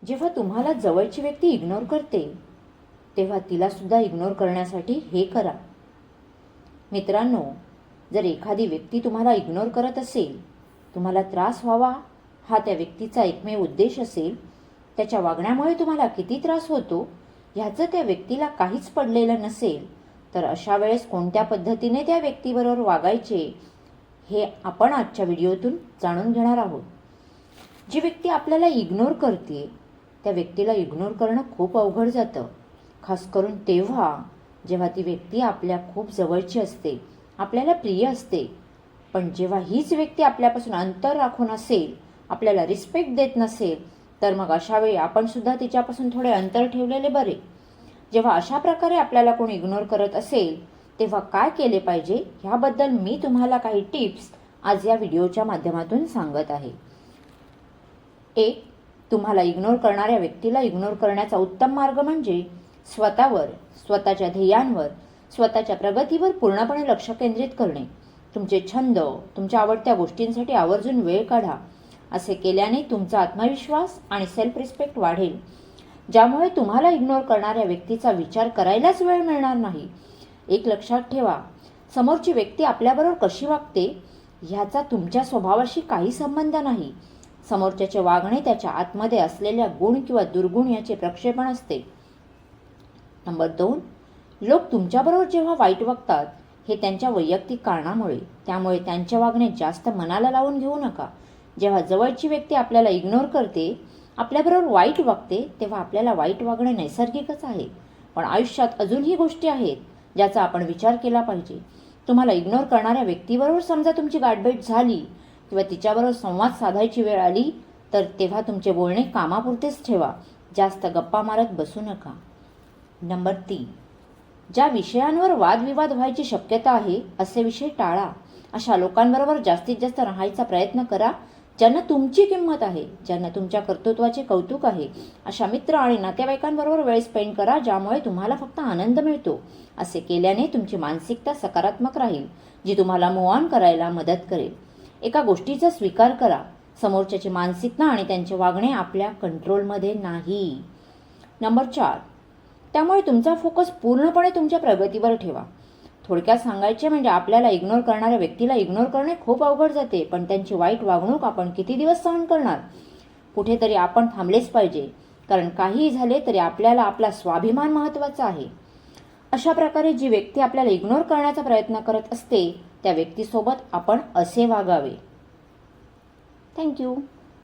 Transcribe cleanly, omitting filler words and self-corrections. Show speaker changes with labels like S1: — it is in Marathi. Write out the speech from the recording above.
S1: जेव्हा तुम्हाला जवळची व्यक्ती इग्नोर करते तेव्हा तिला सुद्धा इग्नोर करण्यासाठी हे करा. मित्रांनो, जर एखादी व्यक्ती तुम्हाला इग्नोर करत असेल, तुम्हाला त्रास व्हावा हा त्या व्यक्तीचा एकमेव उद्देश असेल, त्याच्या वागण्यामुळे तुम्हाला किती त्रास होतो ह्याचं त्या व्यक्तीला काहीच पडलेलं नसेल, तर अशा वेळेस कोणत्या पद्धतीने त्या व्यक्तीबरोबर वागायचे हे आपण आजच्या व्हिडिओतून जाणून घेणार आहोत. जी व्यक्ती आपल्याला इग्नोर करते त्या व्यक्तीला इग्नोर करणं खूप अवघड जातं, खास करून तेव्हा जेव्हा ती व्यक्ती आपल्या खूप जवळची असते, आपल्याला प्रिय असते. पण जेव्हा हीच व्यक्ती आपल्यापासून अंतर राखून असेल, आपल्याला रिस्पेक्ट देत नसेल, तर मग अशा वेळी आपण सुद्धा तिच्यापासून थोडे अंतर ठेवलेले बरे. जेव्हा अशा प्रकारे आपल्याला कोण इग्नोर करत असेल तेव्हा काय केले पाहिजे ह्याबद्दल मी तुम्हाला काही टिप्स आज या व्हिडिओच्या माध्यमातून सांगत आहे. 1. तुम्हाला इग्नोर करणाऱ्या व्यक्तीला इग्नोर करण्याचा उत्तम मार्ग म्हणजे स्वतःवर, स्वतःच्या ध्येयांवर, स्वतःच्या प्रगतीवर पूर्णपणे लक्ष केंद्रित करणे. तुमचे छंद, तुमच्या आवडत्या गोष्टींसाठी आवर्जून वेळ काढा. असे केल्याने तुमचा आत्मविश्वास आणि सेल्फ रिस्पेक्ट वाढेल, ज्यामुळे तुम्हाला इग्नोर करणाऱ्या व्यक्तीचा विचार करायलाच वेळ मिळणार नाही. एक लक्षात ठेवा, समोरची व्यक्ती आपल्याबरोबर कशी वागते ह्याचा तुमच्या स्वभावाशी काही संबंध नाही. समोरच्याचे वागणे त्याच्या आतमध्ये असलेल्या गुण किंवा दुर्गुण याचे प्रक्षेपण असते. नंबर 2. लोक तुमच्याबरोबर जेव्हा वाईट वागतात हे त्यांच्या वैयक्तिक कारणामुळे, त्यामुळे त्यांचे वागणे जास्त मनाला लावून घेऊ नका. जेव्हा जवळची व्यक्ती आपल्याला इग्नोर करते, आपल्याबरोबर वाईट वागते, तेव्हा आपल्याला वाईट वागणे नैसर्गिकच आहे. पण आयुष्यात अजूनही गोष्टी आहेत ज्याचा आपण विचार केला पाहिजे. तुम्हाला इग्नोर करणाऱ्या व्यक्तीबरोबर समजा तुमची गाठभेट झाली किंवा तिच्याबरोबर संवाद साधायची वेळ आली, तर तेव्हा तुमचे बोलणे कामापुरतेच ठेवा. जास्त गप्पा मारत बसू नका. नंबर 3. ज्या विषयांवर वादविवाद व्हायची शक्यता आहे असे विषय टाळा. अशा लोकांबरोबर जास्तीत जास्त राहायचा प्रयत्न करा ज्यांना तुमची किंमत आहे, ज्यांना तुमच्या कर्तृत्वाचे कौतुक आहे. अशा मित्र आणि नातेवाईकांबरोबर वेळ स्पेंड करा ज्यामुळे तुम्हाला फक्त आनंद मिळतो. असे केल्याने तुमची मानसिकता सकारात्मक राहील, जी तुम्हाला मूव्ह ऑन करायला मदत करेल. एका गोष्टीचा स्वीकार करा, समोरच्याची मानसिकता आणि त्यांचे वागणे आपल्या कंट्रोलमध्ये नाही. नंबर 4. त्यामुळे तुमचा फोकस पूर्णपणे तुमच्या प्रगतीवर ठेवा. थोडक्यात सांगायचे म्हणजे आपल्याला इग्नोर करणाऱ्या व्यक्तीला इग्नोर करणे खूप अवघड जाते, पण त्यांची वाईट वागणूक आपण किती दिवस सहन करणार. कुठेतरी आपण थांबलेच पाहिजे, कारण काहीही झाले तरी आपल्याला आपला स्वाभिमान महत्त्वाचा आहे. अशा प्रकारे जी व्यक्ती आपल्याला इग्नोर करण्याचा प्रयत्न करत असते त्या व्यक्तीसोबत आपण असे वागावे. थँक्यू.